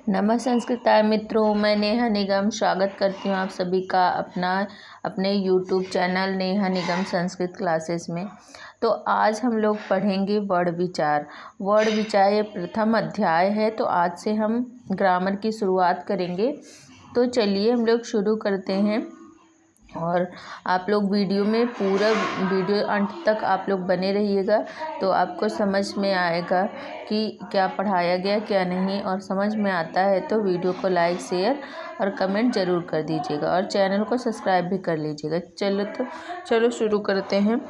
नमः संस्कृताय मित्रों, मैं नेहा निगम स्वागत करती हूँ आप सभी का अपने यूट्यूब चैनल नेहा निगम संस्कृत क्लासेस में। तो आज हम लोग पढ़ेंगे वर्ण विचार। वर्ण विचार ये प्रथम अध्याय है, तो आज से हम ग्रामर की शुरुआत करेंगे। तो चलिए हम लोग शुरू करते हैं। और आप लोग वीडियो में पूरा वीडियो अंत तक आप लोग बने रहिएगा, तो आपको समझ में आएगा कि क्या पढ़ाया गया क्या नहीं। और समझ में आता है तो वीडियो को लाइक शेयर और कमेंट ज़रूर कर दीजिएगा और चैनल को सब्सक्राइब भी कर लीजिएगा। चलो शुरू करते हैं।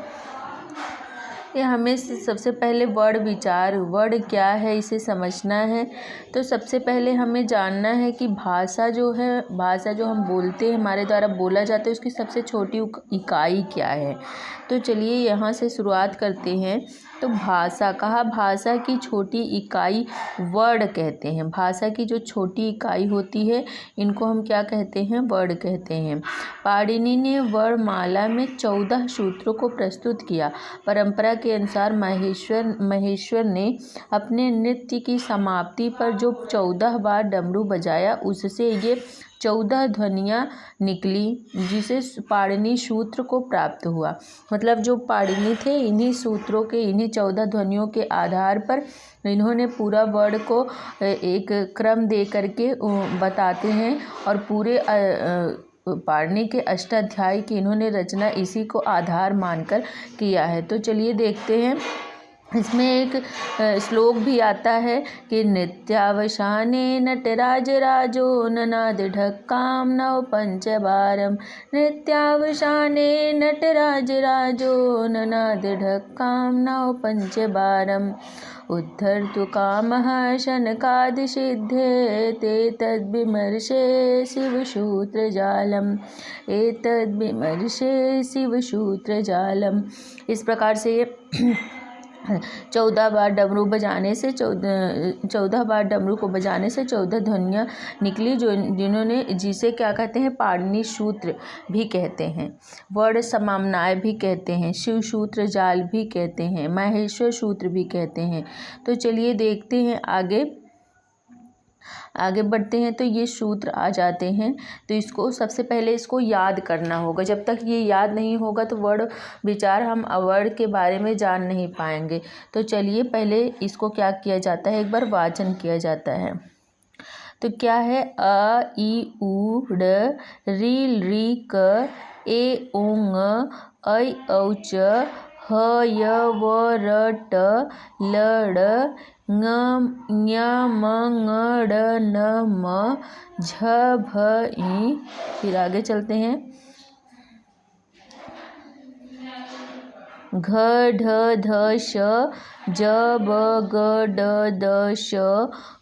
ये हमें सबसे पहले वर्ण विचार, वर्ण क्या है इसे समझना है। तो सबसे पहले हमें जानना है कि भाषा जो हम बोलते हैं, हमारे द्वारा बोला जाता है, उसकी सबसे छोटी इकाई क्या है। तो चलिए यहाँ से शुरुआत करते हैं। तो भाषा की छोटी इकाई वर्ण कहते हैं। भाषा की जो छोटी इकाई होती है, इनको हम क्या कहते हैं? वर्ण कहते हैं। पाणिनि ने वर्णमाला में 14 सूत्रों को प्रस्तुत किया। परंपरा के अनुसार महेश्वर ने अपने नृत्य की समाप्ति पर जो 14 बार डमरू बजाया, उससे ये 14 ध्वनियाँ निकली, जिसे पाणिनि सूत्र को प्राप्त हुआ। मतलब जो पाणिनि थे, इन्हीं सूत्रों के, इन्हीं 14 ध्वनियों के आधार पर इन्होंने पूरा वर्ण को एक क्रम दे करके बताते हैं। और पूरे पाणिनि के अष्टाध्यायी की इन्होंने रचना इसी को आधार मानकर किया है। तो चलिए देखते हैं। इसमें एक श्लोक भी आता है कि नृत्यावसाने नटराज राजो ननाद ढक्काम नव पंचबारम। नृत्यावसाने नटराज राजो ननाद ढक्काम नव पंचबारम। उद्धर्तु कामः शनकादिसिद्धे ते तद्विमर्शे शिवसूत्रजालम्। शिवसूत्रजालम्। इस प्रकार से ये 14 बार डमरू बजाने से 14 बार डमरू को बजाने से 14 ध्वनियाँ निकली, जिसे क्या कहते हैं? पाणिनि सूत्र भी कहते हैं, वर्ण समाम्नाय भी कहते हैं, शिव सूत्र जाल भी कहते हैं, माहेश्वर सूत्र भी कहते हैं। तो चलिए देखते हैं, आगे बढ़ते हैं। तो ये सूत्र आ जाते हैं, तो इसको सबसे पहले इसको याद करना होगा। जब तक ये याद नहीं होगा तो वर्ण विचार, हम वर्ण के बारे में जान नहीं पाएंगे। तो चलिए पहले इसको क्या किया जाता है, एक बार वाचन किया जाता है। तो क्या है? अ ई उ ड़ री री क ए ओ ङ ऐ औ च ह य व र ट ल ड़ ङ ञ म ङ ड़ न म झ भ ई। फिर आगे चलते हैं। घ ढ ध श ज ब ग ड द श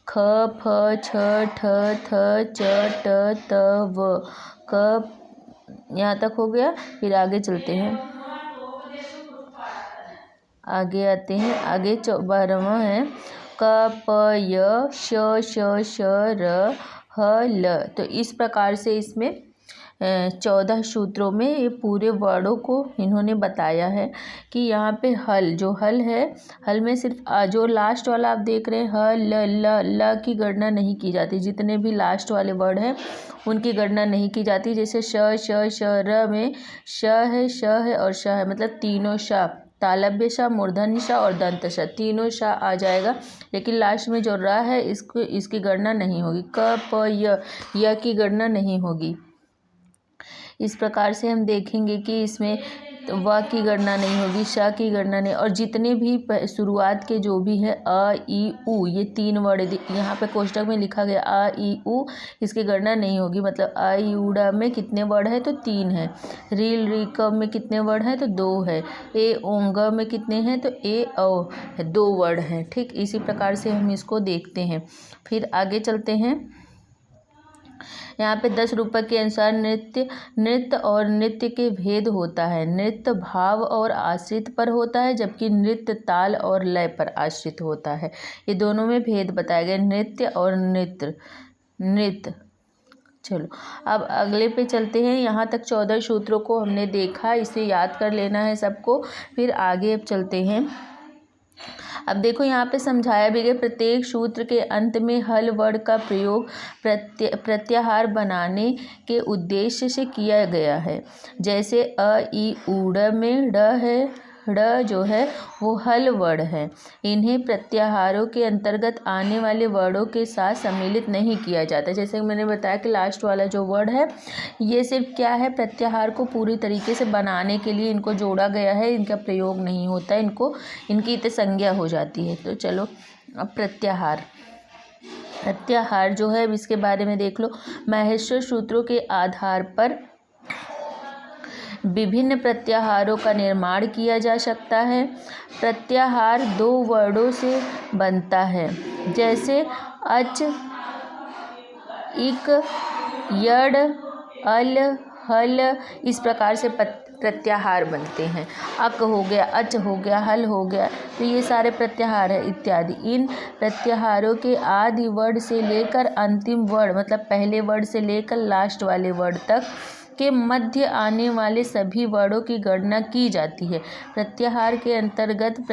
ख फ छ ठ थ च ट त व क। यहाँ तक हो गया। फिर आगे चलते हैं, आगे आते हैं। आगे 12वां है क प य श श श र ह ल। तो इस प्रकार से इसमें 14 सूत्रों में ये पूरे वर्णों को इन्होंने बताया है कि यहाँ पे जो हल है, हल में सिर्फ जो लास्ट वाला आप देख रहे हैं ह ल ल की गणना नहीं की जाती। जितने भी लास्ट वाले वर्ड हैं उनकी गणना नहीं की जाती। जैसे श र में श है और श है, मतलब तीनों श, तालव्य श, मूर्धन्य श और दंत श, तीनों श आ जाएगा। लेकिन लास्ट में जो र है, इसकी गणना नहीं होगी। क प य की गणना नहीं होगी। इस प्रकार से हम देखेंगे कि इसमें व की गणना नहीं होगी, श की गणना नहीं। और जितने भी शुरुआत के जो भी है अ ई उ, ये 3 वर्ड यहाँ पे कोष्टक में लिखा गया अ ई उ, इसकी गणना नहीं होगी। मतलब अ ई उ ड में कितने वर्ड है? तो 3 है। रील री क में कितने वर्ड है? तो 2 है। ए ओंग में कितने हैं? तो ए औ है, 2 वर्ड हैं। ठीक इसी प्रकार से हम इसको देखते हैं। फिर आगे चलते हैं। यहाँ पे 10 रूपक के अनुसार नृत्य और नृत्य के भेद होता है। नृत्य भाव और आश्रित पर होता है, जबकि नृत्य ताल और लय पर आश्रित होता है। ये दोनों में भेद बताए गए, नृत्य और नृत्य। चलो अब अगले पे चलते हैं। यहाँ तक 14 सूत्रों को हमने देखा, इसे याद कर लेना है सबको। फिर आगे अब चलते हैं। अब देखो यहाँ पे समझाया भी गया, प्रत्येक सूत्र के अंत में हल वर्ड का प्रयोग प्रत्याहार बनाने के उद्देश्य से किया गया है। जैसे अ ई उ ड़ में ड़ है, ड़ जो है वो हल वर्ड है। इन्हें प्रत्याहारों के अंतर्गत आने वाले वर्डों के साथ सम्मिलित नहीं किया जाता। जैसे मैंने बताया कि लास्ट वाला जो वर्ड है ये सिर्फ क्या है, प्रत्याहार को पूरी तरीके से बनाने के लिए इनको जोड़ा गया है, इनका प्रयोग नहीं होता, इनकी संज्ञा हो जाती है। तो चलो अब प्रत्याहार जो है इसके बारे में देख लो। माहेश्वर सूत्रों के आधार पर विभिन्न प्रत्याहारों का निर्माण किया जा सकता है। प्रत्याहार दो वर्डों से बनता है, जैसे अच, इक, यड, अल, हल, इस प्रकार से प्रत्याहार बनते हैं। अक हो गया, अच हो गया, हल हो गया, तो ये सारे प्रत्याहार है इत्यादि। इन प्रत्याहारों के आदि वर्ड से लेकर अंतिम वर्ड मतलब पहले वर्ड से लेकर लास्ट वाले वर्ड तक के मध्य आने वाले सभी वर्डों की गणना की जाती है। प्रत्याहार के अंतर्गत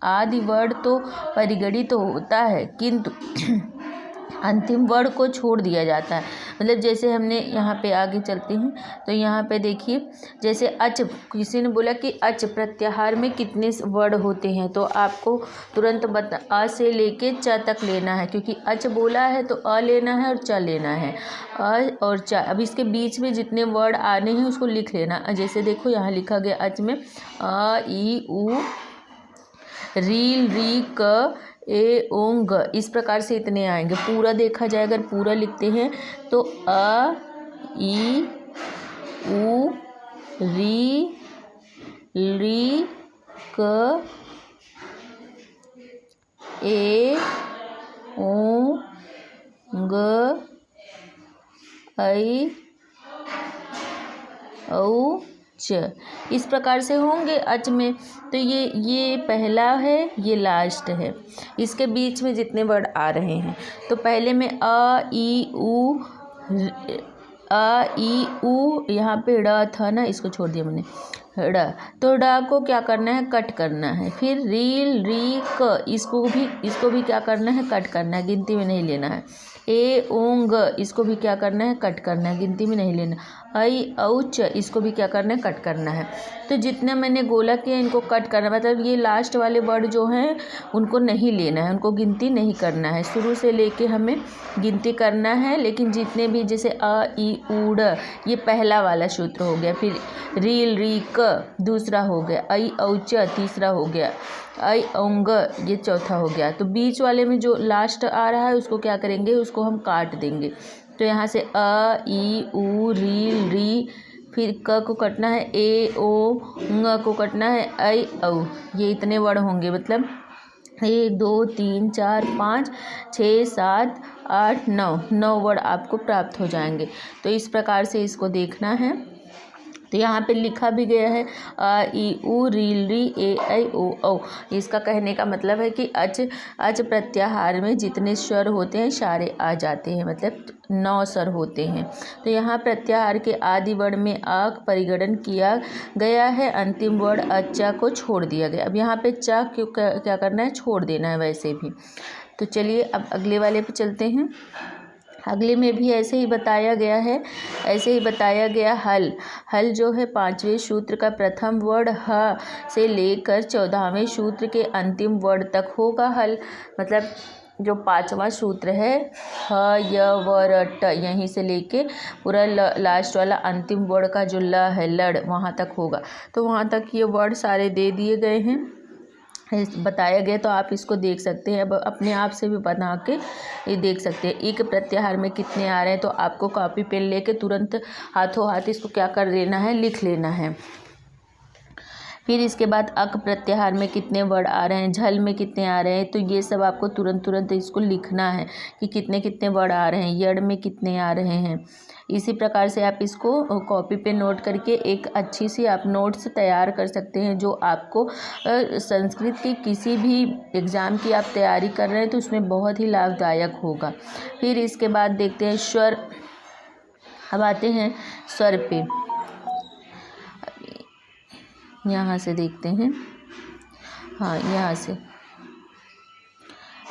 आदि वर्ड तो परिगणित होता है, किंतु अंतिम वर्ड को छोड़ दिया जाता है। मतलब जैसे हमने यहाँ पे आगे चलते हैं तो यहाँ पे देखिए, जैसे अच, किसी ने बोला कि अच प्रत्याहार में कितने वर्ड होते हैं, तो आपको तुरंत अ से लेके च तक लेना है, क्योंकि अच बोला है तो अ लेना है और च लेना है, अ और च। अब इसके बीच में जितने वर्ड आने हैं उसको लिख लेना। जैसे देखो यहाँ लिखा गया अच में अ ई उ रील री क ए ओं ग, इस प्रकार से इतने आएंगे। पूरा देखा जाए, अगर पूरा लिखते हैं तो अ ई उ री क ए ओ ग ऐ औ च, इस प्रकार से होंगे अच में। तो ये पहला है, ये लास्ट है, इसके बीच में जितने वर्ड आ रहे हैं। तो पहले में अ ई उ, यहाँ पे ड़ था ना, इसको छोड़ दिया मैंने, ड़, तो ड़ को क्या करना है, कट करना है। फिर रील री क, इसको भी क्या करना है, कट करना है, गिनती में नहीं लेना है। ए ओंग, इसको भी क्या करना है, कट करना है, गिनती में नहीं लेना। ऐ औच, इसको भी क्या करना है, कट करना है। तो जितना मैंने गोला किया इनको कट करना, मतलब ये लास्ट वाले वर्ड जो हैं उनको नहीं लेना है, उनको गिनती नहीं करना है, शुरू से लेके हमें गिनती करना है। लेकिन जितने भी जैसे अ ई उ ड़, ये पहला वाला सूत्र हो गया। फिर रील री क दूसरा हो गया, ऐ औच तीसरा हो गया, ऐ औंग ये चौथा हो गया। तो बीच वाले में जो लास्ट आ रहा है उसको क्या करेंगे, उसको हम काट देंगे। तो यहाँ से अ ई उ रील री, फिर क को कटना है, ए ओ ng को कटना है, ऐ औ, ये इतने वर्ड होंगे। मतलब 1 2 3 4 5 6 7 8 9 वर्ड आपको प्राप्त हो जाएंगे। तो इस प्रकार से इसको देखना है। तो यहाँ पे लिखा भी गया है अ ई उ रील री ए ऐ ओ औ। इसका कहने का मतलब है कि अच प्रत्याहार में जितने स्वर होते हैं सारे आ जाते हैं, मतलब 9 स्वर होते हैं। तो यहाँ प्रत्याहार के आदि वर्ण में आ का परिगणन किया गया है, अंतिम वर्ण अच्चा को छोड़ दिया गया। अब यहाँ पे चा क्यों क्या करना है, छोड़ देना है वैसे भी। तो चलिए अब अगले वाले पे चलते हैं। अगले में भी ऐसे ही बताया गया है, ऐसे ही बताया गया हल जो है 5वें सूत्र का प्रथम वर्ण ह से लेकर 14वें सूत्र के अंतिम वर्ण तक होगा हल। मतलब जो 5वां सूत्र है ह य व र ट, यहीं से लेके पूरा लास्ट वाला अंतिम वर्ण का जो ल है लड़, वहाँ तक होगा। तो वहाँ तक ये वर्ड सारे दे दिए गए हैं, बताया गया। तो आप इसको देख सकते हैं, अब अपने आप से भी बना के ये देख सकते हैं। एक प्रत्याहार में कितने आ रहे हैं, तो आपको कॉपी पेन लेके तुरंत हाथों हाथ इसको क्या कर लेना है, लिख लेना है। फिर इसके बाद अक प्रत्याहार में कितने वर्ड आ रहे हैं, झल में कितने आ रहे हैं, तो ये सब आपको तुरंत इसको लिखना है कि कितने कितने वर्ड आ रहे हैं, यड़ में कितने आ रहे हैं। इसी प्रकार से आप इसको कॉपी पे नोट करके एक अच्छी सी आप नोट्स तैयार कर सकते हैं, जो आपको संस्कृत की किसी भी एग्ज़ाम की आप तैयारी कर रहे हैं तो उसमें बहुत ही लाभदायक होगा। फिर इसके बाद देखते हैं स्वर। अब आते हैं स्वर पे, यहाँ से देखते हैं, हाँ यहाँ से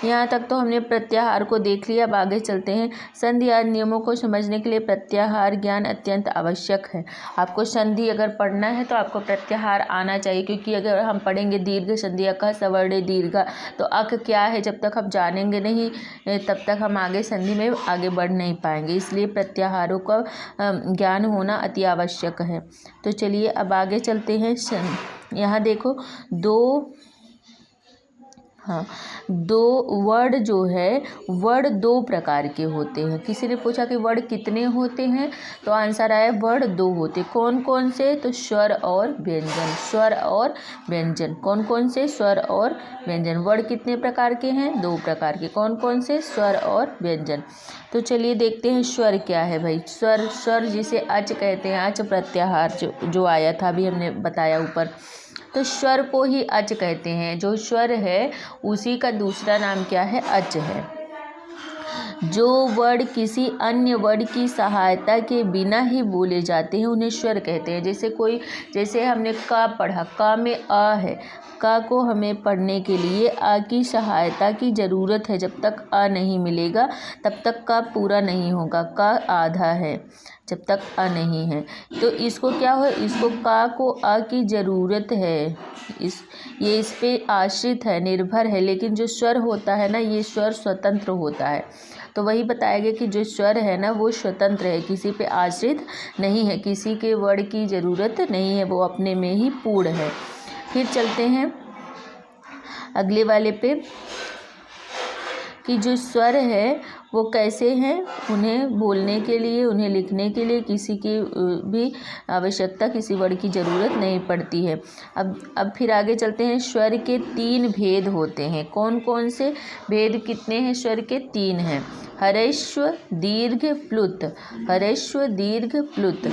यहाँ तक तो हमने प्रत्याहार को देख लिया। अब आगे चलते हैं। संधि आदि नियमों को समझने के लिए प्रत्याहार ज्ञान अत्यंत आवश्यक है। आपको संधि अगर पढ़ना है तो आपको प्रत्याहार आना चाहिए, क्योंकि अगर हम पढ़ेंगे दीर्घ संधि अक सवर्ण दीर्घ, तो अक क्या है जब तक हम जानेंगे नहीं तब तक हम आगे संधि में आगे बढ़ नहीं पाएंगे। इसलिए प्रत्याहारों का ज्ञान होना अति आवश्यक है। तो चलिए अब आगे चलते हैं। यहाँ देखो दो वर्ड जो है वर्ड दो प्रकार के होते हैं। किसी ने पूछा कि वर्ड कितने होते हैं, तो आंसर आया वर्ड दो होते। कौन कौन से? तो स्वर और व्यंजन। स्वर और व्यंजन। कौन कौन से? स्वर और व्यंजन। वर्ड कितने प्रकार के हैं? दो प्रकार के। कौन कौन से? स्वर और व्यंजन। तो चलिए देखते हैं स्वर क्या है भाई। स्वर जिसे अच कहते हैं, अच प्रत्याहार जो आया था अभी हमने बताया ऊपर, तो स्वर को ही अच कहते हैं। जो स्वर है उसी का दूसरा नाम क्या है? अच है। जो वर्ड किसी अन्य वर्ड की सहायता के बिना ही बोले जाते हैं उन्हें स्वर कहते हैं। जैसे हमने का पढ़ा, का में अ है, का को हमें पढ़ने के लिए आ की सहायता की ज़रूरत है। जब तक आ नहीं मिलेगा तब तक का पूरा नहीं होगा। का आधा है जब तक आ नहीं है, तो इसको क्या हो, इसको का को आ की ज़रूरत है। ये इस पे आश्रित है, निर्भर है। लेकिन जो स्वर होता है ना, ये स्वर स्वतंत्र होता है। तो वही बताया गया कि जो स्वर है ना वो स्वतंत्र है, किसी पे आश्रित नहीं है, किसी के वर्ड की ज़रूरत नहीं है, वो अपने में ही पूर्ण है। फिर चलते हैं अगले वाले पे कि जो स्वर है वो कैसे हैं। उन्हें बोलने के लिए, उन्हें लिखने के लिए किसी की भी आवश्यकता, किसी वर्ड की ज़रूरत नहीं पड़ती है। अब फिर आगे चलते हैं। स्वर के 3 भेद होते हैं। कौन कौन से भेद? कितने हैं? स्वर के 3 हैं। ह्रस्व दीर्घ प्लुत। ह्रस्व दीर्घ प्लुत।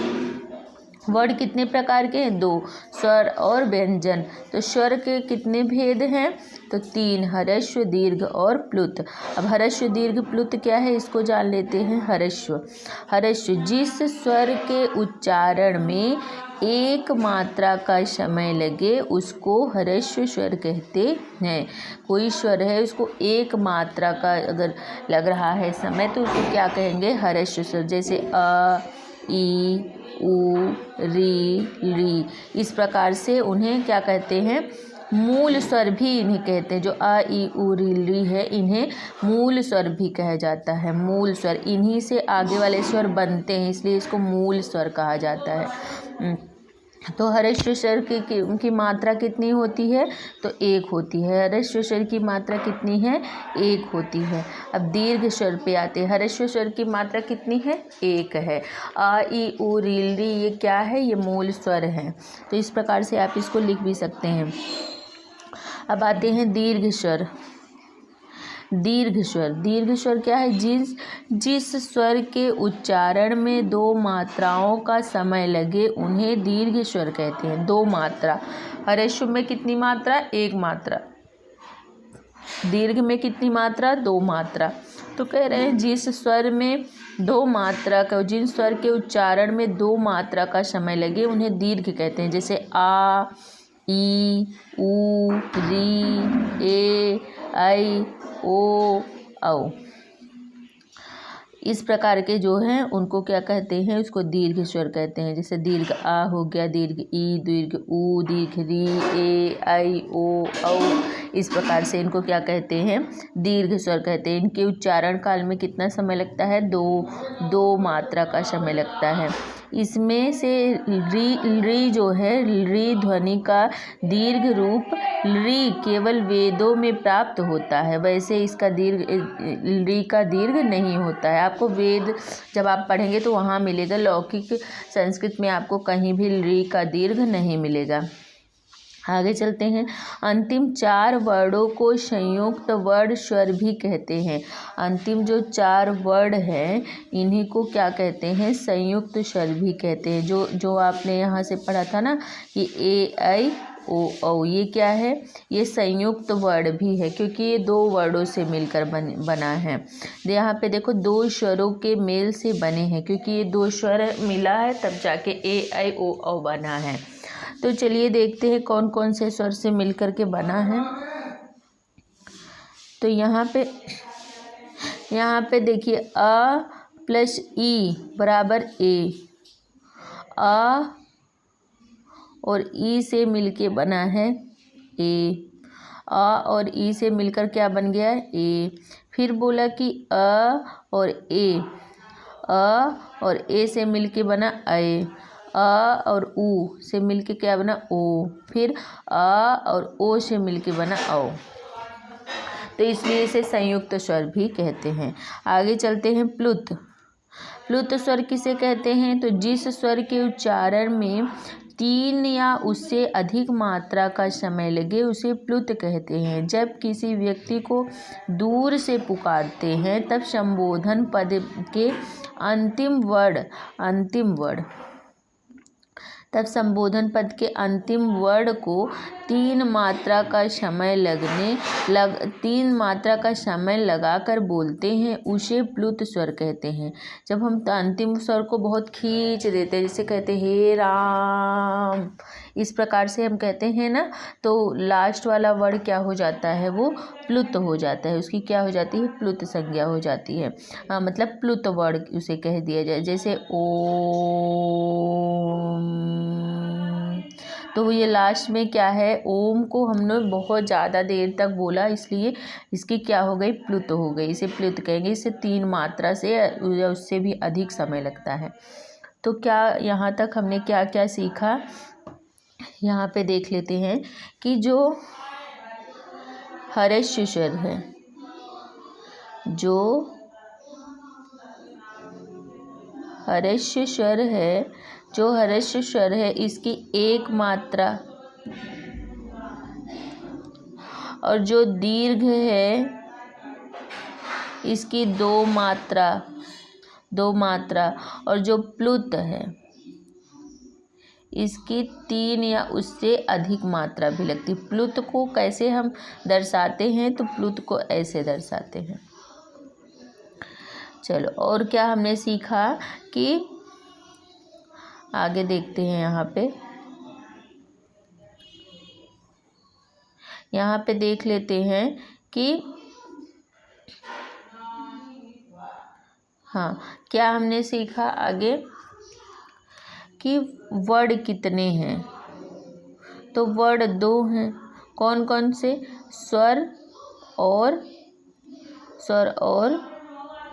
वर्ड कितने प्रकार के हैं? 2, स्वर और व्यंजन। तो स्वर के कितने भेद हैं? तो 3, ह्रस्व दीर्घ और प्लुत। अब ह्रस्व दीर्घ प्लुत क्या है इसको जान लेते हैं। ह्रस्व जिस स्वर के उच्चारण में एक मात्रा का समय लगे उसको ह्रस्व स्वर कहते हैं। कोई स्वर है उसको एक मात्रा का अगर लग रहा है समय तो उसको क्या कहेंगे? ह्रस्व स्वर। जैसे अ, ई, उ, री। इस प्रकार से उन्हें क्या कहते हैं? मूल स्वर भी इन्हें कहते हैं। जो आ, ई, उ, री है इन्हें मूल स्वर भी कहा जाता है। मूल स्वर, इन्हीं से आगे वाले स्वर बनते हैं, इसलिए इसको मूल स्वर कहा जाता है। तो ह्रस्व स्वर की मात्रा कितनी होती है? तो 1 होती है। ह्रस्व स्वर की मात्रा कितनी है? 1 होती है। अब दीर्घ स्वर पे आते हैं। ह्रस्व स्वर की मात्रा कितनी है? 1 है। आ, ई, उ, री ये क्या है? ये मूल स्वर है। तो इस प्रकार से आप इसको लिख भी सकते हैं। अब आते हैं दीर्घ स्वर। दीर्घ स्वर क्या है? जिस स्वर के उच्चारण में 2 मात्राओं का समय लगे उन्हें दीर्घ स्वर कहते हैं। 2 मात्रा। ह्रस्व में कितनी मात्रा? 1 मात्रा। दीर्घ में कितनी मात्रा? 2 मात्रा। तो कह रहे हैं जिस स्वर में 2 मात्रा का, जिन स्वर के उच्चारण में 2 मात्रा का समय लगे उन्हें दीर्घ कहते हैं। जैसे आ, ई, उ, री, ए, आई, ओ, औ। इस प्रकार के जो हैं उनको क्या कहते हैं? उसको दीर्घ स्वर कहते हैं। जैसे दीर्घ आ हो गया, दीर्घ ई, दीर्घ उ, दीर्घ री, ए, आई, ओ, औ। इस प्रकार से इनको क्या कहते हैं? दीर्घ स्वर कहते हैं। इनके उच्चारण काल में कितना समय लगता है? 2 मात्रा का समय लगता है। इसमें से री जो है, री ध्वनि का दीर्घ रूप री केवल वेदों में प्राप्त होता है। वैसे इसका री का दीर्घ नहीं होता है। आपको वेद जब आप पढ़ेंगे तो वहाँ मिलेगा। लौकिक संस्कृत में आपको कहीं भी री का दीर्घ नहीं मिलेगा। आगे चलते हैं। अंतिम 4 वर्डों को संयुक्त वर्ण स्वर भी कहते हैं। अंतिम जो 4 वर्ड हैं इन्हीं को क्या कहते हैं? संयुक्त स्वर भी कहते हैं। जो आपने यहाँ से पढ़ा था ना कि ए, आई, ओ, औ, ये क्या है? ये संयुक्त वर्ड भी है, क्योंकि ये 2 वर्डों से मिलकर बना है। यहाँ पे देखो 2 स्वरों के मेल से बने हैं, क्योंकि ये 2 स्वर मिला है तब जाके ए, आई, ओ, औ बना है। तो चलिए देखते हैं कौन कौन से स्वर से मिलकर के बना है। तो यहाँ पे देखिए अ प्लस ई बराबर ए। अ और ई से मिलके बना है ए। अ और ई से मिलकर क्या बन गया ए। फिर बोला कि अ और ए। अ और ए से मिलके बना ए। अ और ऊ से मिलके क्या बना ओ। फिर अ और ओ से मिलके बना औ। तो इसलिए इसे संयुक्त स्वर भी कहते हैं। आगे चलते हैं प्लुत। प्लुत स्वर किसे कहते हैं? तो जिस स्वर के उच्चारण में 3 या उससे अधिक मात्रा का समय लगे उसे प्लुत कहते हैं। जब किसी व्यक्ति को दूर से पुकारते हैं तब संबोधन पद के अंतिम वर्ण को 3 मात्रा का समय लगाकर बोलते हैं, उसे प्लुत स्वर कहते हैं। जब हम अंतिम स्वर को बहुत खींच देते हैं, जैसे कहते हैं हे राम, इस प्रकार से हम कहते हैं ना, तो लास्ट वाला वर्ण क्या हो जाता है? वो प्लुत हो जाता है। उसकी क्या हो जाती है? प्लुत संज्ञा हो जाती है। मतलब प्लुत वर्ण उसे कह दिया जाए। जैसे ओम, तो ये लास्ट में क्या है? ओम को हमने बहुत ज़्यादा देर तक बोला, इसलिए इसकी क्या हो गई? प्लुत हो गई। इसे प्लुत कहेंगे। इसे 3 मात्रा से या उससे भी अधिक समय लगता है। तो क्या यहाँ तक हमने क्या क्या सीखा? यहाँ पे देख लेते हैं कि जो ह्रस्व स्वर है, जो ह्रस्व स्वर है इसकी 1 मात्रा, और जो दीर्घ है इसकी 2 मात्रा, और जो प्लुत है इसकी 3 या उससे अधिक मात्रा भी लगती। प्लुत को कैसे हम दर्शाते हैं? तो प्लुत को ऐसे दर्शाते हैं। चलो, और क्या हमने सीखा कि आगे देखते हैं। यहाँ पे देख लेते हैं कि क्या हमने सीखा आगे कि वर्ण कितने हैं? तो वर्ण 2 हैं। कौन कौन से? स्वर और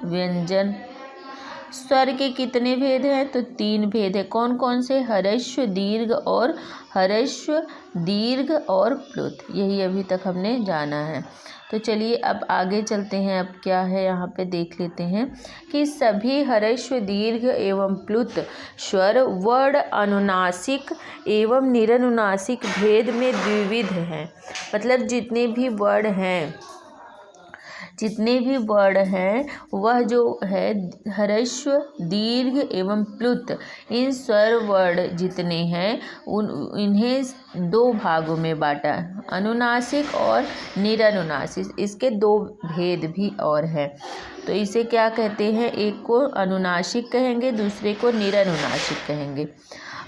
व्यंजन। स्वर के कितने भेद हैं? तो 3 भेद है। कौन कौन से? ह्रस्व, दीर्घ और प्लुत। यही अभी तक हमने जाना है। तो चलिए अब आगे चलते हैं। अब क्या है यहाँ पे देख लेते हैं कि सभी ह्रस्व, दीर्घ एवं प्लुत स्वर वर्ण अनुनासिक एवं निरनुनासिक भेद में द्विविध हैं। मतलब जितने भी वर्ण हैं वह जो है ह्रस्व, दीर्घ एवं प्लुत, इन स्वर वर्ण जितने हैं इन्हें 2 भागों में बांटा, अनुनासिक और निरनुनासिक। इसके 2 भेद भी और हैं। तो इसे क्या कहते हैं? एक को अनुनासिक कहेंगे, दूसरे को निरनुनासिक कहेंगे।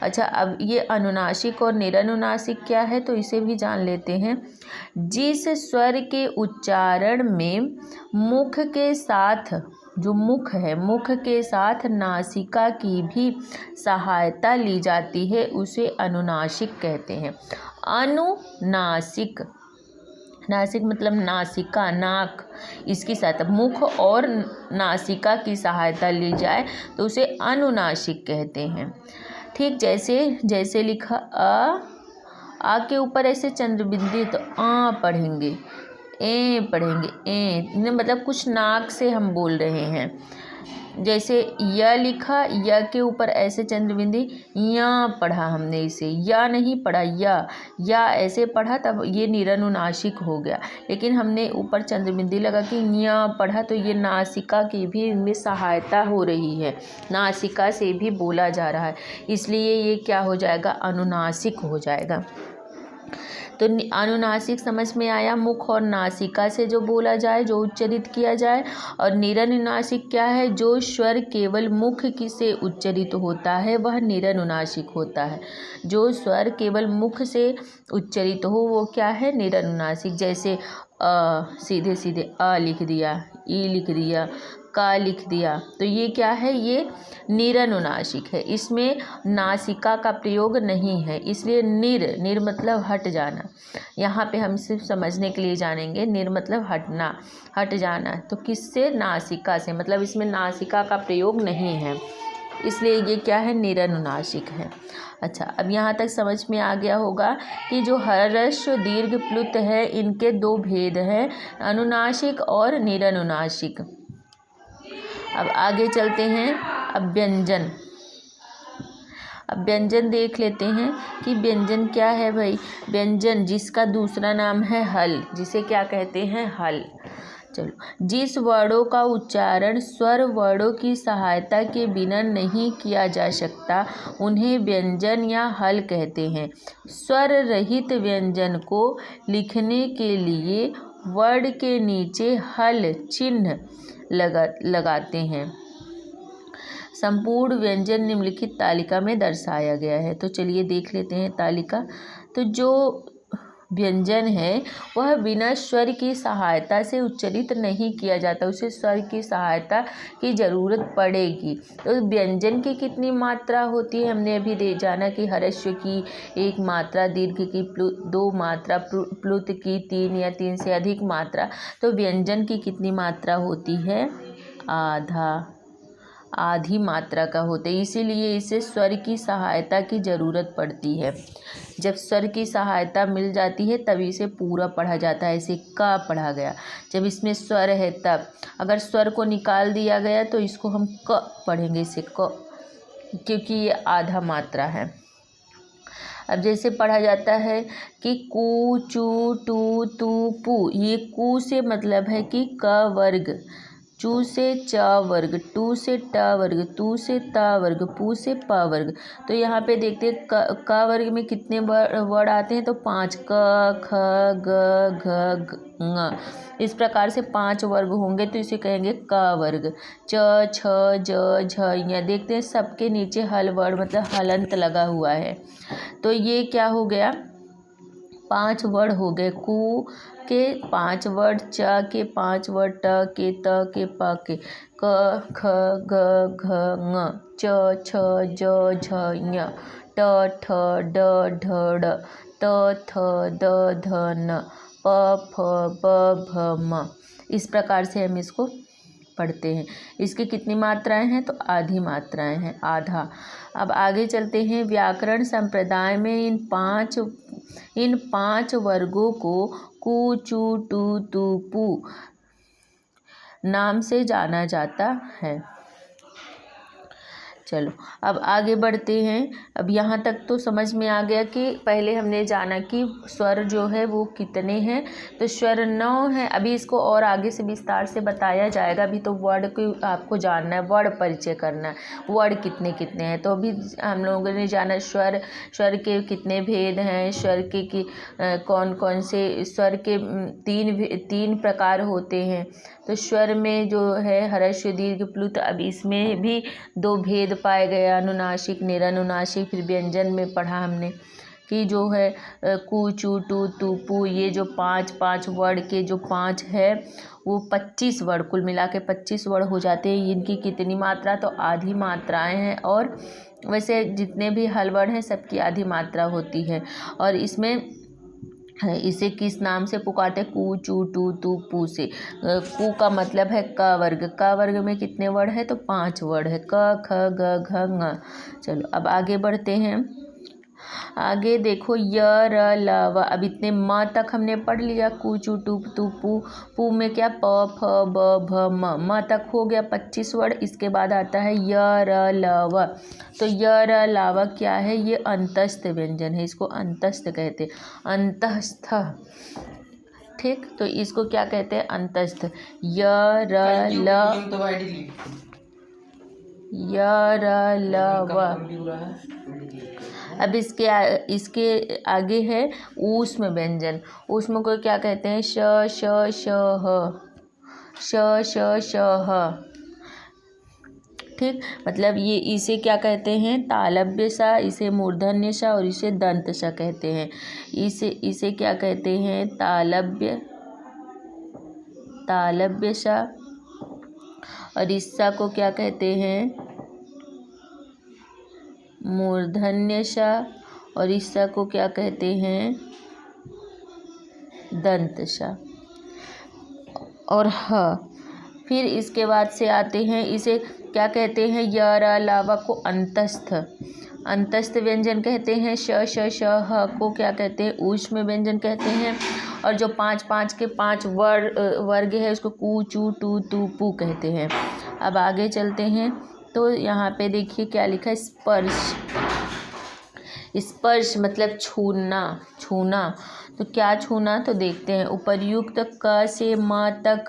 अच्छा, अब ये अनुनासिक और निरनुनासिक क्या है तो इसे भी जान लेते हैं। जिस स्वर के उच्चारण में मुख के साथ, जो मुख है, मुख के साथ नासिका की भी सहायता ली जाती है उसे अनुनासिक कहते हैं। अनुनासिक, नासिक मतलब नासिका, नाक, इसकी सहायता, मुख और नासिका की सहायता ली जाए तो उसे अनुनासिक कहते हैं। ठीक, जैसे लिखा आ के ऊपर ऐसे चंद्रबिंदी, तो आ पढ़ेंगे, ए पढ़ेंगे, ए मतलब कुछ नाक से हम बोल रहे हैं। जैसे य लिखा, य के ऊपर ऐसे चंद्रबिंदी, या पढ़ा हमने, इसे या नहीं पढ़ा, या ऐसे पढ़ा, तब ये निरनुनासिक हो गया। लेकिन हमने ऊपर चंद्रबिंदी लगा कि या पढ़ा, तो ये नासिका की भी इनमें सहायता हो रही है, नासिका से भी बोला जा रहा है, इसलिए ये क्या हो जाएगा? अनुनासिक हो जाएगा। तो अनुनासिक समझ में आया, मुख और नासिका से जो बोला जाए, जो उच्चरित किया जाए। और निरनुनासिक क्या है? जो स्वर केवल मुख से उच्चरित होता है वह निरनुनासिक होता है। जो स्वर केवल मुख से उच्चरित हो वो क्या है? निरनुनासिक। जैसे सीधे सीधे अ लिख दिया, ई लिख दिया, का लिख दिया, तो ये क्या है, ये निरनुनासिक है। इसमें नासिका का प्रयोग नहीं है, इसलिए निर मतलब हट जाना। यहाँ पे हम सिर्फ समझने के लिए जानेंगे, निर मतलब हटना, हट जाना। तो किससे, नासिका से, मतलब इसमें नासिका का प्रयोग नहीं है, इसलिए ये क्या है, निरनुनासिक है। अच्छा, अब यहाँ तक समझ में आ गया होगा कि जो ह्रस्व दीर्घ प्लुत है इनके दो भेद हैं, अनुनासिक और निरनुनासिक। अब आगे चलते हैं। अब व्यंजन, अब व्यंजन देख लेते हैं कि व्यंजन क्या है भाई। व्यंजन जिसका दूसरा नाम है हल, जिसे क्या कहते हैं, हल। चलो, जिस वर्णों का उच्चारण स्वर वर्णों की सहायता के बिना नहीं किया जा सकता उन्हें व्यंजन या हल कहते हैं। स्वर रहित व्यंजन को लिखने के लिए वर्ण के नीचे हल चिन्ह लगाते हैं। संपूर्ण व्यंजन निम्नलिखित तालिका में दर्शाया गया है। तो चलिए देख लेते हैं तालिका। तो जो व्यंजन है वह बिना स्वर की सहायता से उच्चरित नहीं किया जाता, उसे स्वर की सहायता की ज़रूरत पड़ेगी। तो व्यंजन की कितनी मात्रा होती है, हमने अभी जाना कि ह्रस्व की 1 मात्रा, दीर्घ की 2 मात्रा, प्लुत की 3 या 3 से अधिक मात्रा। तो व्यंजन की कितनी मात्रा होती है, आधी मात्रा का होता है, इसीलिए इसे स्वर की सहायता की ज़रूरत पड़ती है। जब स्वर की सहायता मिल जाती है तभी इसे पूरा पढ़ा जाता है, इसे क पढ़ा गया। जब इसमें स्वर है तब, अगर स्वर को निकाल दिया गया तो इसको हम क पढ़ेंगे, इसे क, क्योंकि ये आधा मात्रा है। अब जैसे पढ़ा जाता है कि कू चू टू तू पू, ये कू से मतलब है कि क वर्ग, चू से च वर्ग, टू से ट वर्ग, तू से त वर्ग, पू से प वर्ग। तो यहाँ पे देखते हैं क वर्ग में कितने वर्ड आते हैं, तो 5, क ख ग घ ङ, इस प्रकार से 5 वर्ग होंगे, तो इसे कहेंगे क वर्ग। च छ ज झ ञ, देखते हैं सबके नीचे हल वर्ड मतलब हलंत लगा हुआ है। तो ये क्या हो गया, 5 वर्ड हो गए। कू के 5 वर्ड, च के 5 वर्ड, ट के, त के, प के, क ख ग घ ङ, च छ ज झ ञ, ट ठ ड ढ ड़, त थ द ध न, प फ ब भ म। इस प्रकार से हम इसको पढ़ते हैं। इसकी कितनी मात्राएं हैं, तो आधी मात्राएं हैं, आधा। अब आगे चलते हैं। व्याकरण संप्रदाय में इन पांच वर्गों को कू चू टू तू पू नाम से जाना जाता है। चलो अब आगे बढ़ते हैं। अब यहाँ तक तो समझ में आ गया कि पहले हमने जाना कि स्वर जो है वो कितने हैं, तो स्वर 9 है। अभी इसको और आगे से विस्तार से बताया जाएगा। अभी तो वर्ड को आपको जानना है, वर्ड परिचय करना है, वर्ड कितने कितने हैं। तो अभी हम लोगों ने जाना स्वर के कितने भेद हैं, स्वर के कौन कौन से स्वर के 3 प्रकार होते हैं। तो स्वर में जो है ह्रस्व दीर्घ प्लुत, अब इसमें भी 2 भेद पाए गए, अनुनासिक निरनुनासिक। फिर व्यंजन में पढ़ा हमने कि जो है कू चू टू तू पू, ये जो 5 वर्ड के जो 5 है वो 25 वर्ड, कुल मिला के 25 वर्ड हो जाते हैं। इनकी कितनी मात्रा, तो आधी मात्राएं हैं। और वैसे जितने भी हल वर्ड हैं सबकी आधी मात्रा होती है। और इसमें इसे किस नाम से पुकारते हैं, कू चू टू तू पू से। कू का मतलब है क वर्ग, क वर्ग में कितने वर्ड है, तो 5 वर्ड है, क ख ग घ ङ। चलो अब आगे बढ़ते हैं। आगे देखो य र ल व, अब इतने म तक हमने पढ़ लिया। कू चू टू तू पू, पू में क्या प फ ब भ म तक हो गया 25 वर्ड। इसके बाद आता है य र ल व। तो य र ल व क्या है, ये अंतस्थ व्यंजन है, इसको अंतस्थ कहते हैं, अंतस्थ। ठीक, तो इसको क्या कहते हैं, अंतस्थ। य र ल व। अब इसके आगे है ऊष्म व्यंजन। ऊष्म को क्या कहते हैं, श श श ह, श श श ह। ठीक, मतलब ये इसे क्या कहते हैं, तालव्य सा, इसे मूर्धन्य सा और इसे दंत सा कहते हैं। इसे क्या कहते हैं, तालव्य तालव्य सा, और इस सा को क्या कहते हैं, मूर्धन्य सा, और इस सा को क्या कहते हैं, दंत सा। और ह, फिर इसके बाद से आते हैं, इसे क्या कहते हैं, य र लावा को अंतस्थ, अंतस्थ व्यंजन कहते हैं। श श श ह को क्या कहते हैं, ऊष्म व्यंजन कहते हैं। और जो 5 के 5 वर्ग है उसको कू चू टू तू पू कहते हैं। अब आगे चलते हैं, तो यहाँ पे देखिए क्या लिखा है, स्पर्श। स्पर्श मतलब छूना, छूना। तो क्या छूना, तो देखते हैं। उपर्युक्त क से म तक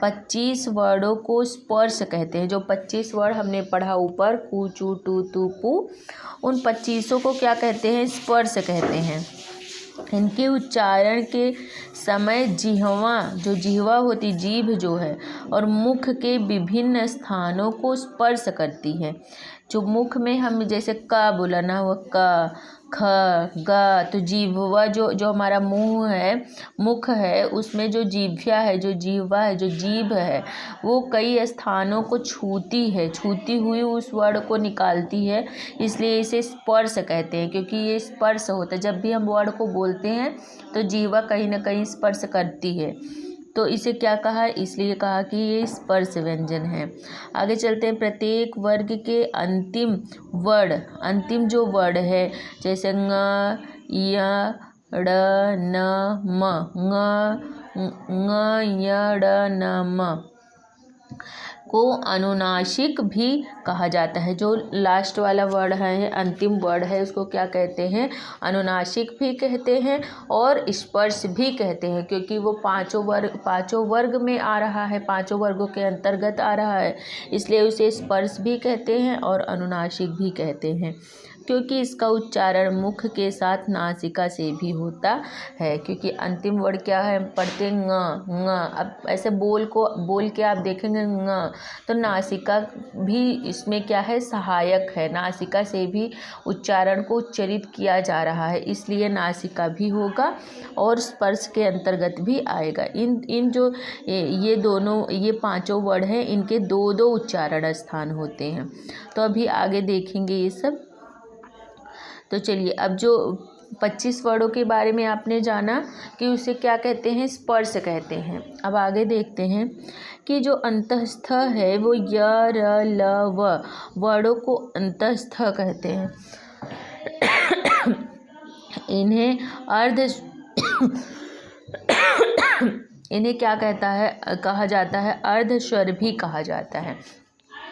25 वर्डों को स्पर्श कहते हैं। जो 25 वर्ड हमने पढ़ा ऊपर, कू चू टू तू पू, उन 25 को क्या कहते हैं, स्पर्श कहते हैं। इनके उच्चारण के समय जिह्वा, जो जिह्वा होती, जीभ जो है, और मुख के विभिन्न स्थानों को स्पर्श करती है। जो मुख में हम जैसे क बोला ना, वो क ख ग, तो जिह्वा जो हमारा मुंह है, मुख है, उसमें जो जिह्वा है, जो जिह्वा है, जो जीभ है, वो कई स्थानों को छूती है, छूती हुई उस वर्ड को निकालती है, इसलिए इसे स्पर्श कहते हैं। क्योंकि ये स्पर्श होता है, जब भी हम वर्ड को बोलते हैं तो जिह्वा कहीं ना कहीं स्पर्श करती है, तो इसे क्या कहा, इसलिए कहा कि ये स्पर्श व्यंजन है। आगे चलते हैं। प्रत्येक वर्ग के अंतिम वर्ड, अंतिम जो वर्ड है, जैसे ङ, य, ड़, न, म, ङ, य, ड़, न, म को अनुनासिक भी कहा जाता है। जो लास्ट वाला वर्ड है, अंतिम वर्ड है, उसको क्या कहते हैं, अनुनासिक भी कहते हैं और स्पर्श भी कहते हैं। क्योंकि वो पांचों वर्ग में आ रहा है, पांचों वर्गों के अंतर्गत आ रहा है, इसलिए उसे स्पर्श भी कहते हैं और अनुनासिक भी कहते हैं। क्योंकि इसका उच्चारण मुख के साथ नासिका से भी होता है। क्योंकि अंतिम वर्ड क्या है, पढ़ते ङ। अब ऐसे बोल के आप देखेंगे ङ, तो नासिका भी इसमें क्या है, सहायक है। नासिका से भी उच्चारण को उच्चरित किया जा रहा है, इसलिए नासिका भी होगा और स्पर्श के अंतर्गत भी आएगा। इन जो ये पांचों वर्ड हैं, इनके दो उच्चारण स्थान होते हैं। तो अभी आगे देखेंगे ये सब। तो चलिए, अब जो 25 वर्डों के बारे में आपने जाना कि उसे क्या कहते हैं, स्पर्श कहते हैं। अब आगे देखते हैं कि जो अंतस्थ है वो य, र, ल, व वर्डों को अंतस्थ कहते हैं। इन्हें क्या कहा जाता है, अर्ध स्वर भी कहा जाता है।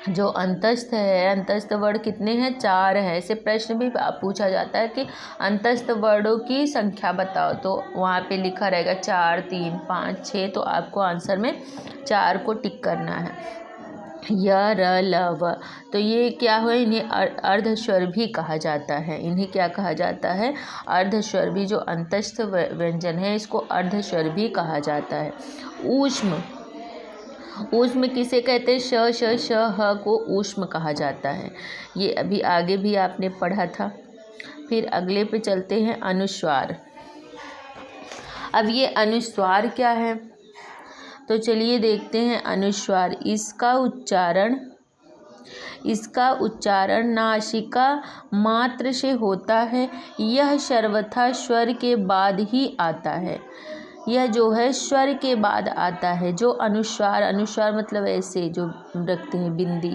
जो अंतस्थ है, अंतस्थ वर्ड कितने हैं, 4 है। ऐसे प्रश्न भी पूछा जाता है कि अंतस्थ वर्डों की संख्या बताओ, तो वहाँ पे लिखा रहेगा 4, 3, 5, 6, तो आपको आंसर में 4 को टिक करना है। य, र, ल, व, तो ये क्या हुआ, इन्हें अर्धस्वर भी कहा जाता है। इन्हें क्या कहा जाता है, अर्धस्वर भी। जो अंतस्थ व्यंजन है, इसको अर्धस्वर भी कहा जाता है। ऊष्म किसे कहते हैं, श, श, श, ह को ऊष्म कहा जाता है। ये अभी आगे भी आपने पढ़ा था। फिर अगले पे चलते हैं, अनुस्वार। अब ये अनुस्वार क्या है, तो चलिए देखते हैं। अनुस्वार, इसका उच्चारण नासिका मात्र से होता है। यह सर्वथा स्वर के बाद ही आता है। यह जो है स्वर के बाद आता है। जो अनुस्वार मतलब ऐसे जो रखते हैं बिंदी,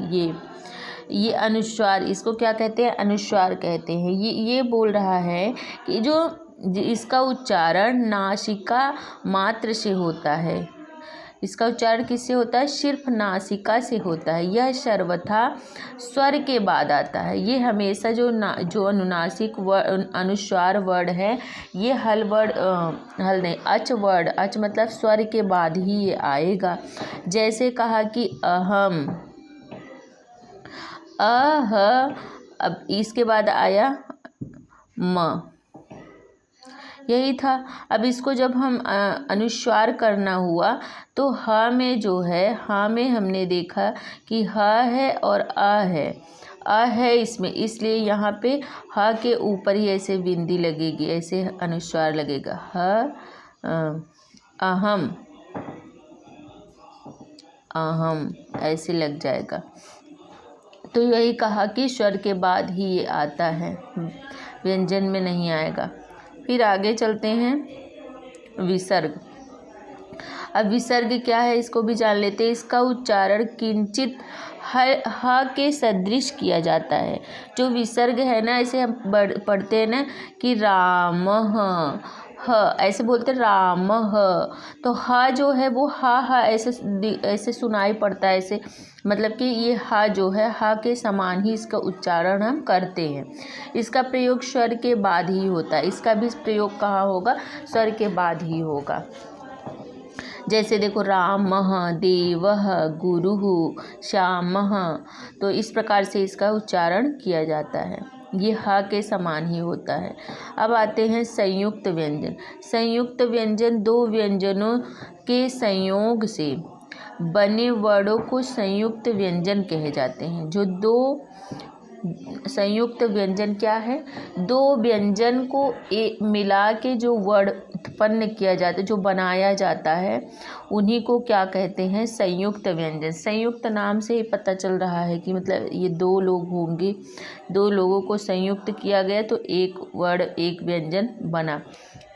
ये अनुस्वार, इसको क्या कहते हैं, अनुस्वार कहते हैं। ये बोल रहा है कि जो इसका उच्चारण नासिका मात्र से होता है। इसका उच्चारण किससे होता है, सिर्फ नासिका से होता है। यह सर्वथा स्वर के बाद आता है। ये हमेशा जो अनुनासिक अनुस्वार वर्ड है, ये हल नहीं, अच वर्ड, अच मतलब स्वर के बाद ही ये आएगा। जैसे कहा कि अहम, अह, अब इसके बाद आया म, यही था। अब इसको जब हम अनुस्वार करना हुआ, तो ह में जो है, ह में हमने देखा कि ह है और अ है, अ है इसमें, इसलिए यहाँ पे ह के ऊपर ही ऐसे बिंदी लगेगी, ऐसे अनुस्वार लगेगा। ह, अहम, अहम ऐसे लग जाएगा। तो यही कहा कि स्वर के बाद ही ये आता है, व्यंजन में नहीं आएगा। फिर आगे चलते हैं विसर्ग। अब विसर्ग क्या है इसको भी जान लेते हैं। इसका उच्चारण किंचित ह के सदृश किया जाता है। जो विसर्ग है ना, ऐसे हम पढ़ते हैं ना कि राम ह ऐसे बोलते हैं राम ह। तो ह जो है वो हा ऐसे सुनाई पड़ता है, ऐसे मतलब कि ये हा जो है हा के समान ही इसका उच्चारण हम करते हैं। इसका प्रयोग स्वर के बाद ही होता है। इसका भी प्रयोग कहाँ होगा? स्वर के बाद ही होगा। जैसे देखो रामः देवः गुरुः श्यामः, तो इस प्रकार से इसका उच्चारण किया जाता है। ये ह के समान ही होता है। अब आते हैं संयुक्त व्यंजन। संयुक्त व्यंजन दो व्यंजनों के संयोग से बने वर्णों को संयुक्त व्यंजन कहे जाते हैं। जो दो संयुक्त व्यंजन क्या है? दो व्यंजन को मिला के जो वर्ण उत्पन्न किया जाता है, जो बनाया जाता है, उन्हीं को क्या कहते हैं? संयुक्त व्यंजन। संयुक्त नाम से ही पता चल रहा है कि मतलब ये दो लोग होंगे, दो लोगों को संयुक्त किया गया तो एक वर्ण एक व्यंजन बना।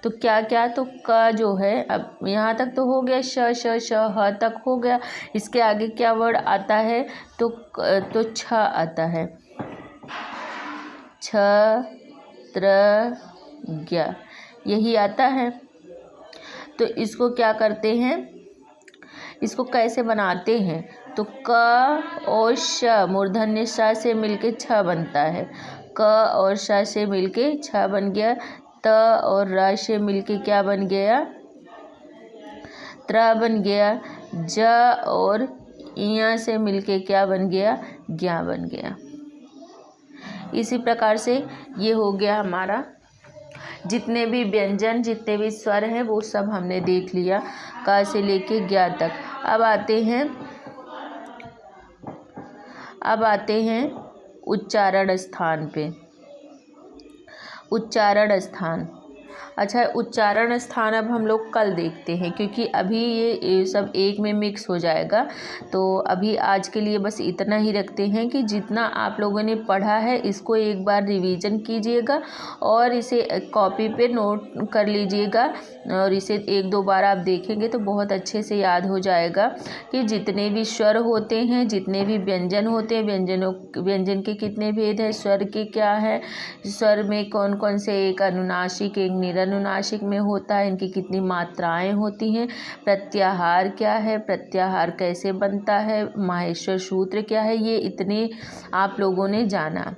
तो क्या क्या? तो क जो है, अब यहाँ तक तो हो गया, श ह तक हो गया। इसके आगे क्या वर्ण आता है? तो छ आता है। छ त्र ज्ञ यही आता है। तो इसको क्या करते हैं? इसको कैसे बनाते हैं? तो क और श मूर्धन्य श से मिलके छ बनता है। क और श से मिलके छ बन गया। त और र से मिलके क्या बन गया? त्र बन गया। ज और य से मिलके क्या बन गया? ज्ञ बन गया। इसी प्रकार से ये हो गया हमारा, जितने भी व्यंजन जितने भी स्वर हैं वो सब हमने देख लिया, क से लेके ज्ञ तक। अब आते हैं उच्चारण स्थान पे। उच्चारण स्थान, अच्छा उच्चारण स्थान अब हम लोग कल देखते हैं, क्योंकि अभी ये सब एक में मिक्स हो जाएगा। तो अभी आज के लिए बस इतना ही रखते हैं कि जितना आप लोगों ने पढ़ा है इसको एक बार रिवीजन कीजिएगा और इसे कॉपी पे नोट कर लीजिएगा, और इसे एक दो बार आप देखेंगे तो बहुत अच्छे से याद हो जाएगा कि जितने भी स्वर होते हैं, जितने भी व्यंजन होते हैं, व्यंजन के कितने भेद हैं, स्वर के क्या है, स्वर में कौन कौन से, एक अनुनासिक एक निरनुनासिक में होता है, इनकी कितनी मात्राएं होती हैं, प्रत्याहार क्या है, प्रत्याहार कैसे बनता है, माहेश्वर सूत्र क्या है, ये इतने आप लोगों ने जाना।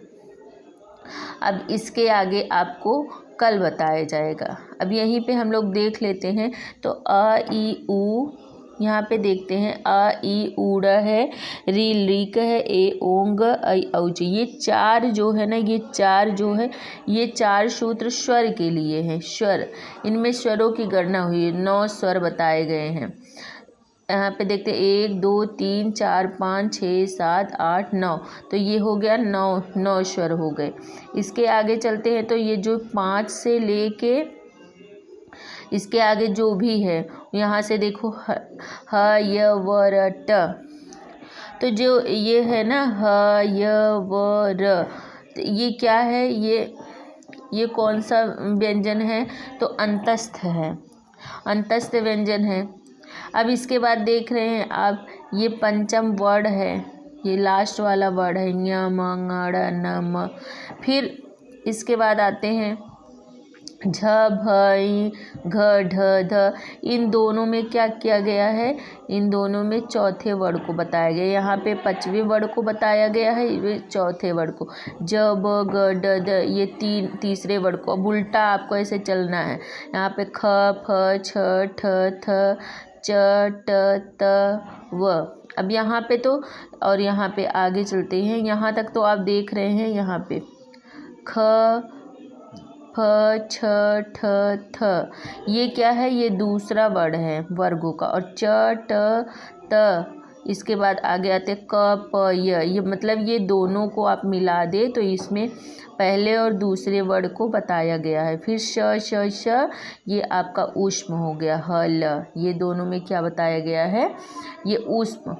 अब इसके आगे आपको कल बताया जाएगा। अब यहीं पे हम लोग देख लेते हैं। तो अ ई उ यहाँ पे देखते हैं, अ ई ऊड़ है, री लीक है, ए ओंग, ऐ औच। ये चार जो है ना, ये चार जो है, ये चार सूत्र स्वर के लिए हैं। स्वर, इनमें स्वरों की गणना हुई है, 9 स्वर बताए गए हैं। यहाँ पे देखते हैं 1 2 3 4 5 6 7 8 9, तो ये हो गया 9 स्वर हो गए। इसके आगे चलते हैं तो ये जो 5 से लेके इसके आगे जो भी है, यहाँ से देखो ह य व र ट, तो जो ये है ना ह य व र, तो ये क्या है? ये कौन सा व्यंजन है? तो अंतस्थ है, अंतस्थ व्यंजन है। अब इसके बाद देख रहे हैं आप, ये पंचम वर्ड है, ये लास्ट वाला वर्ड है, ञ म ङ ड़ न म। फिर इसके बाद आते हैं झ भ इ घ ढ ध। इन दोनों में क्या किया गया है? इन दोनों में चौथे वर्ड को बताया गया। यहाँ पे 5वें वर्ड को बताया गया है, ये चौथे वर्ड को। ज ब ग ड द, ये तीसरे वर्ड को। अब उल्टा आपको ऐसे चलना है। यहाँ पे ख फ छ ठ थ च ट त व। अब यहाँ पे तो, और यहाँ पे आगे चलते हैं, यहाँ तक तो आप देख रहे हैं। यहाँ पे ख फ छ ठ थ, ये क्या है? ये दूसरा वर्ड है वर्गों का। और च ट त, इसके बाद आगे आते क प य, ये मतलब ये दोनों को आप मिला दे तो इसमें पहले और दूसरे वर्ड को बताया गया है। फिर श श श, ये आपका ऊष्म हो गया। ह ल, ये दोनों में क्या बताया गया है? ये ऊष्म।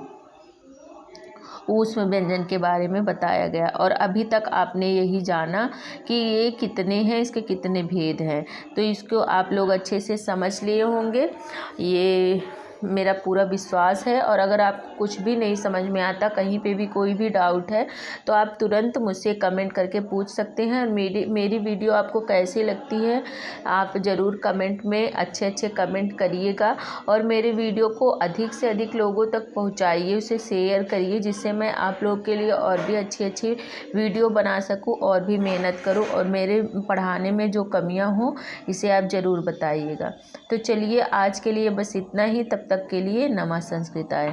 ऊष्म व्यंजन के बारे में बताया गया। और अभी तक आपने यही जाना कि ये कितने हैं, इसके कितने भेद हैं। तो इसको आप लोग अच्छे से समझ लिए होंगे, ये मेरा पूरा विश्वास है। और अगर आप कुछ भी नहीं समझ में आता, कहीं पे भी कोई भी डाउट है, तो आप तुरंत मुझसे कमेंट करके पूछ सकते हैं। और मेरी वीडियो आपको कैसी लगती है, आप ज़रूर कमेंट में अच्छे अच्छे कमेंट करिएगा। और मेरे वीडियो को अधिक से अधिक लोगों तक पहुंचाइए, उसे शेयर करिए, जिससे मैं आप लोग के लिए और भी अच्छी अच्छी वीडियो बना सकूं और भी मेहनत करूं। और मेरे पढ़ाने में जो कमियां हों, इसे आप ज़रूर बताइएगा। तो चलिए, आज के लिए बस इतना ही। तब तक के लिए नमः संस्कृताय।